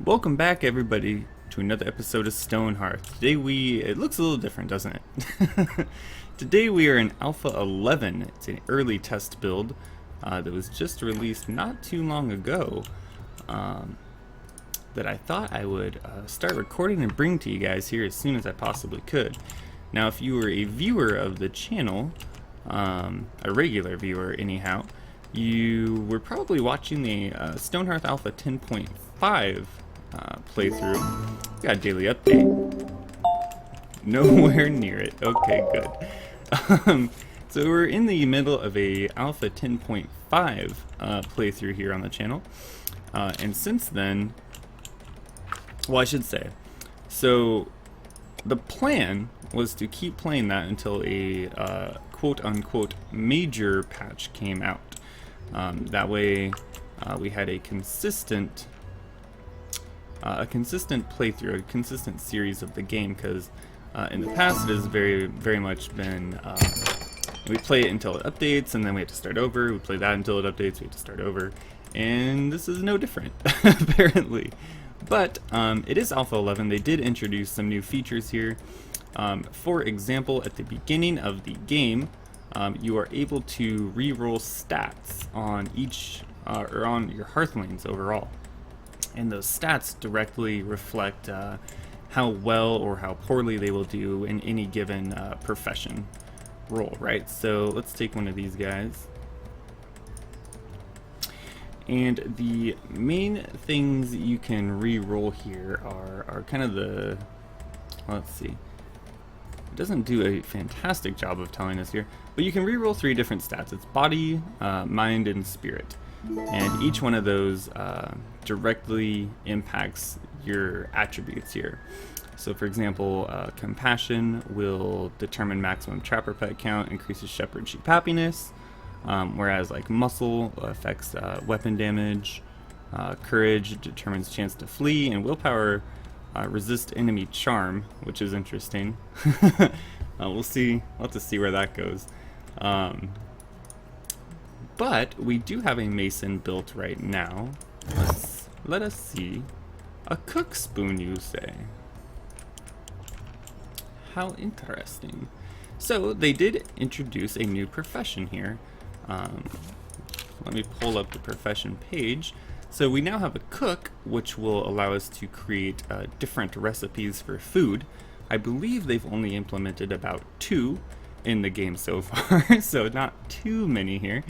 Welcome back, everybody, to another episode of Stonehearth. Today it looks a little different, doesn't it? Today we are in Alpha 11. It's an early test build that was just released not too long ago that I thought I would start recording and bring to you guys here as soon as I possibly could. Now, if you were a viewer of the channel, a regular viewer anyhow, you were probably watching the Stonehearth Alpha 10.5 playthrough. Got a daily update. Nowhere near it. Okay, good. So we're in the middle of a Alpha 10.5 playthrough here on the channel. And since then, well, I should say, so the plan was to keep playing that until a quote-unquote major patch came out. That way we had a consistent playthrough, a consistent series of the game, because in the past it has very much been we play it until it updates and then we have to start over, we play that until it updates, we have to start over, and this is no different apparently. But it is Alpha 11. They did introduce some new features here. For example, at the beginning of the game, you are able to re-roll stats on each or on your Hearthlings overall. And those stats directly reflect how well or how poorly they will do in any given profession role, right? So let's take one of these guys. And the main things you can re-roll here are kind of the, let's see. It doesn't do a fantastic job of telling us here, but you can re-roll 3 different stats. It's body, mind, and spirit. And each one of those directly impacts your attributes here. So for example, compassion will determine maximum trapper pet count, increases shepherd sheep happiness, whereas like muscle affects weapon damage, courage determines chance to flee, and willpower resist enemy charm, which is interesting. We'll have to see where that goes. But we do have a mason built right now. Let us see. A cook spoon, you say? How interesting. So they did introduce a new profession here. Let me pull up the profession page. So we now have a cook, which will allow us to create different recipes for food. I believe they've only implemented about 2 in the game so far, so not too many here.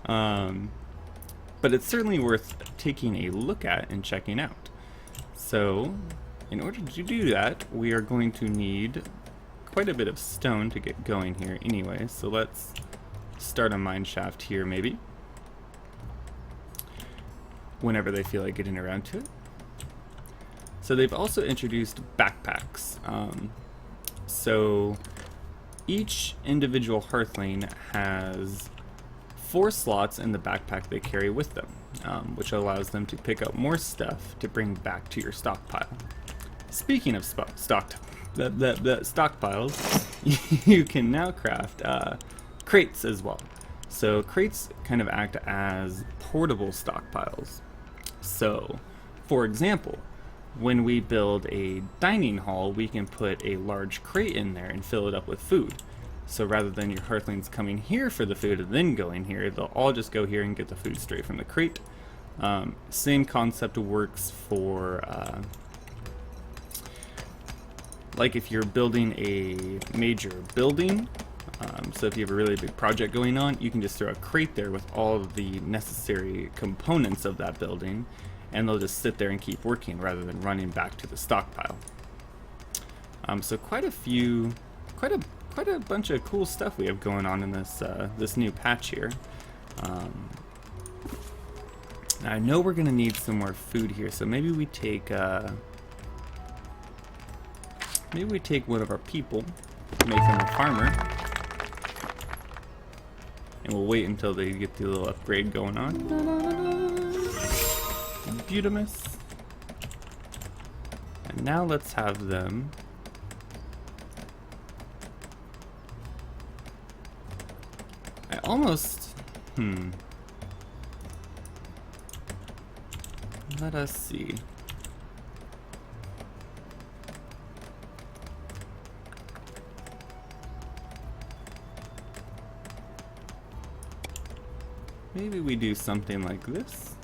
But it's certainly worth taking a look at and checking out. So in order to do that, we are going to need quite a bit of stone to get going here anyway. So let's start a mine shaft here maybe, whenever they feel like getting around to it. So they've also introduced backpacks. So each individual Hearthling has 4 slots in the backpack they carry with them, which allows them to pick up more stuff to bring back to your stockpile. Speaking of stockpiles, you can now craft crates as well. So crates kind of act as portable stockpiles. So, for example, when we build a dining hall, we can put a large crate in there and fill it up with food. So rather than your Hearthlings coming here for the food and then going here, they'll all just go here and get the food straight from the crate. Same concept works for like if you're building a major building. So if you have a really big project going on, you can just throw a crate there with all of the necessary components of that building, and they'll just sit there and keep working rather than running back to the stockpile. So quite a bunch of cool stuff we have going on in this this new patch here. Now I know we're gonna need some more food here, so maybe we take one of our people, make them a farmer, and we'll wait until they get the little upgrade going on. Beautimus. And now let's have them let us see. Maybe we do something like this.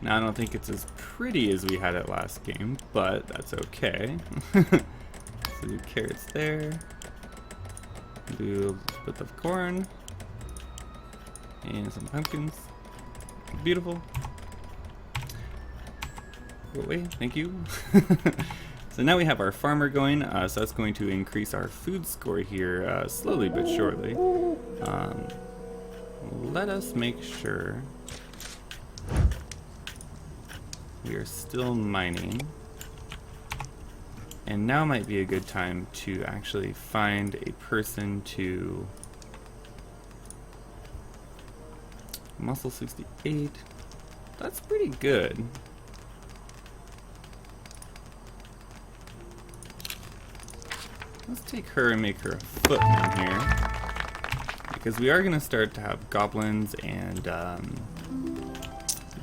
Now I don't think it's as pretty as we had it last game, but that's okay. So do carrots there. Do a bit of corn. And some pumpkins. Beautiful. Go away, thank you. So now we have our farmer going, so that's going to increase our food score here slowly but surely. Let us make sure we are still mining. And now might be a good time to actually find a person to... Muscle 68. That's pretty good. Let's take her and make her a footman here. Because we are going to start to have goblins and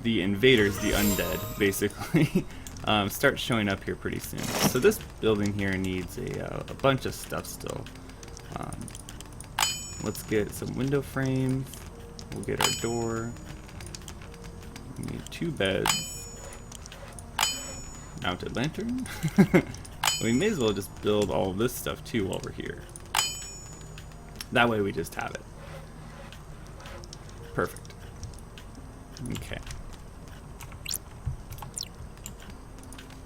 the invaders, the undead, basically, start showing up here pretty soon. So this building here needs a bunch of stuff still. Let's get some window frames. We'll get our door. We need 2 beds. Mounted lantern. We may as well just build all of this stuff too while we're here. That way we just have it. Perfect. Okay.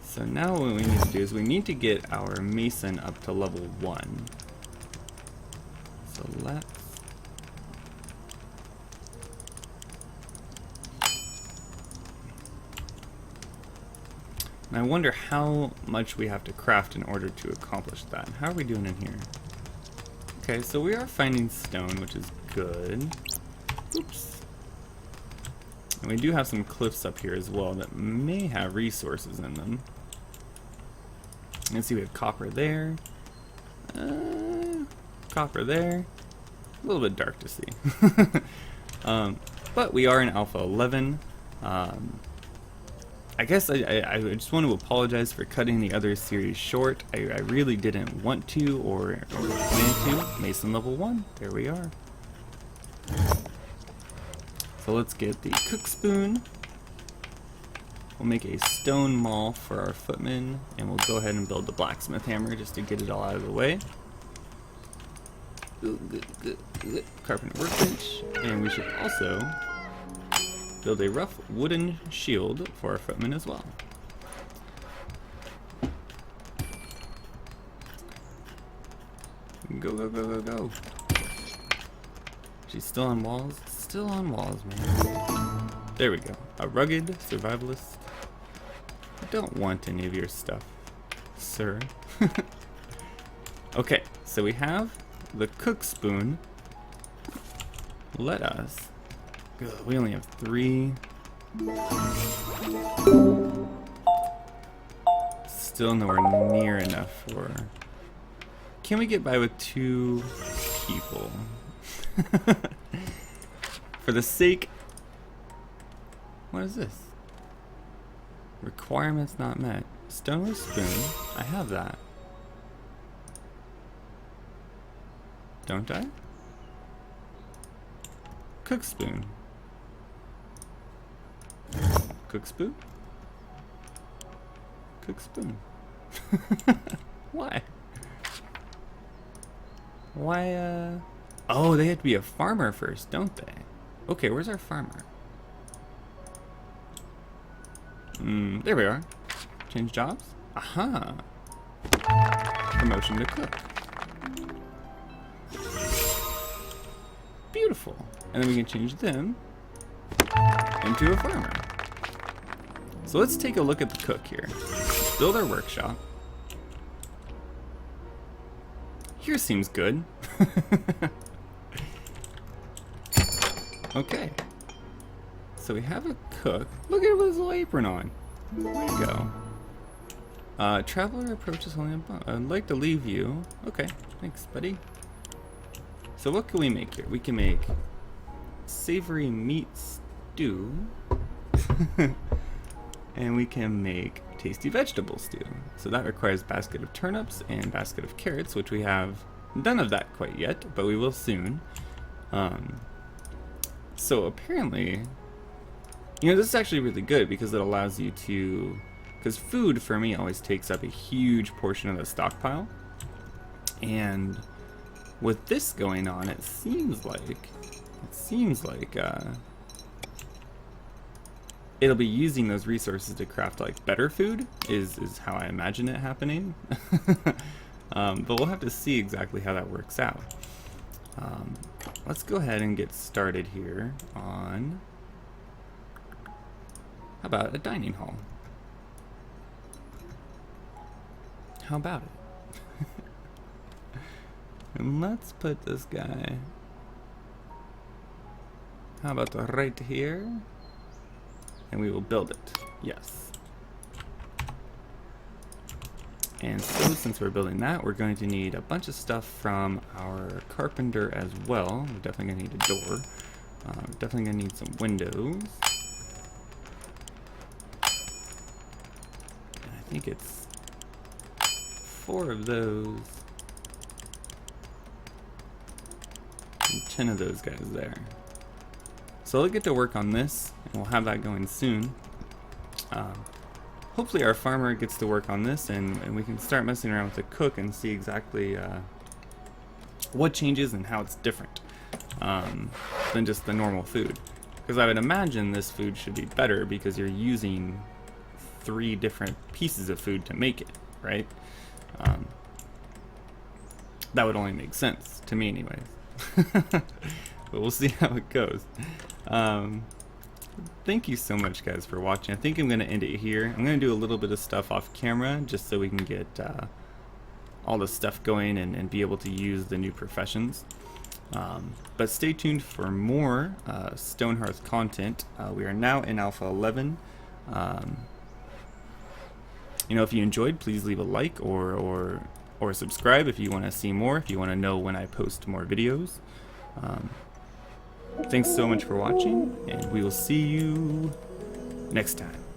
So now what we need to do is we need to get our mason up to level 1. So let's... And I wonder how much we have to craft in order to accomplish that. How are we doing in here? Okay, so we are finding stone, which is good. Oops. And we do have some cliffs up here as well that may have resources in them. Let's see, we have copper there. Copper there. A little bit dark to see. But we are in Alpha 11. I guess I just want to apologize for cutting the other series short. I really didn't want to or plan to. Mason level 1, there we are. So let's get the cook spoon. We'll make a stone maul for our footman, and we'll go ahead and build the blacksmith hammer just to get it all out of the way. Good. Carpenter workbench, and we should also build a rough wooden shield for our footman as well. Go. She's still on walls? Still on walls, man. There we go. A rugged survivalist. I don't want any of your stuff, sir. Okay, so we have the cook spoon. Let us... Good, we only have 3. Still nowhere near enough for... Can we get by with 2 people? For the sake... What is this? Requirements not met. Stoneware spoon. I have that. Don't I? Cook spoon. Cook spoon? Cook spoon. Why? Why, Oh, they have to be a farmer first, don't they? Okay, where's our farmer? There we are. Change jobs? Aha! Promotion to cook. Beautiful. And then we can change them into a farmer. So let's take a look at the cook here. Build our workshop. Here seems good. Okay. So we have a cook. Look at his little apron on. There you go. Traveler approaches only above. I'd like to leave you. Okay, thanks, buddy. So what can we make here? We can make savory meat stew. And we can make tasty vegetable stew. So that requires basket of turnips and basket of carrots, which we have none of that quite yet, but we will soon. So apparently, this is actually really good because it allows you to, because food for me always takes up a huge portion of the stockpile. And with this going on, it seems like it'll be using those resources to craft like better food is how I imagine it happening. But we'll have to see exactly how that works out. Let's go ahead and get started here on, how about a dining hall? How about it? And let's put this guy, how about right here? And we will build it. Yes. And so since we're building that, we're going to need a bunch of stuff from our carpenter as well. We're definitely going to need a door. Definitely going to need some windows. And I think it's 4 of those. And 10 of those guys there. So I'll get to work on this, and we'll have that going soon. Hopefully our farmer gets to work on this, and we can start messing around with the cook and see exactly what changes and how it's different than just the normal food. Because I would imagine this food should be better because you're using 3 different pieces of food to make it, right? That would only make sense, to me anyways. But we'll see how it goes. Thank you so much, guys, for watching. I think I'm going to end it here. I'm going to do a little bit of stuff off camera just so we can get all the stuff going and be able to use the new professions. But stay tuned for more Stonehearth content. We are now in Alpha 11. If you enjoyed, please leave a like or subscribe if you want to see more, if you want to know when I post more videos. Thanks so much for watching, and we will see you next time.